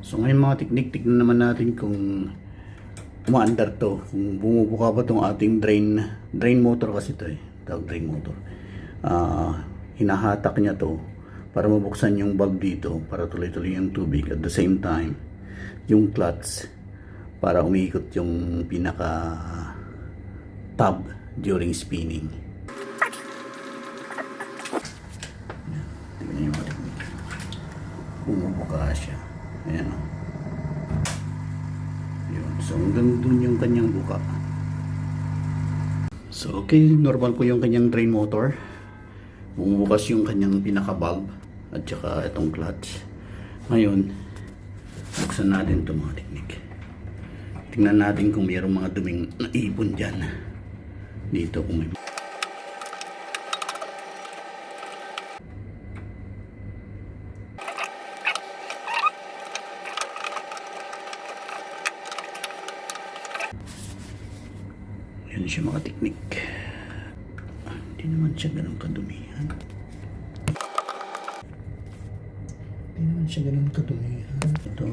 So ngayon mga teknik, tignan naman natin kung umaandar to, kung bumubuka ba tong ating drain motor kasi to tawag drain motor. Hinahatak niya to para mabuksan yung valve dito para tuloy-tuloy yung tubig, at the same time yung clutch para umiikot yung pinaka tab during spinning. Tignan yung teknik, bumubuka siya. Ayan o. Yun. So hanggang dun yung kanyang buka. So okay, normal po yung kanyang drain motor. Bumubukas yung kanyang pinaka valve at saka itong clutch. Ngayon, buksan natin ito mga teknik. Tingnan natin kung mayroong mga duming naipon dyan. Dito kung may. Yan siya mga teknik. Hindi naman siya ganun kadumihan. Ito.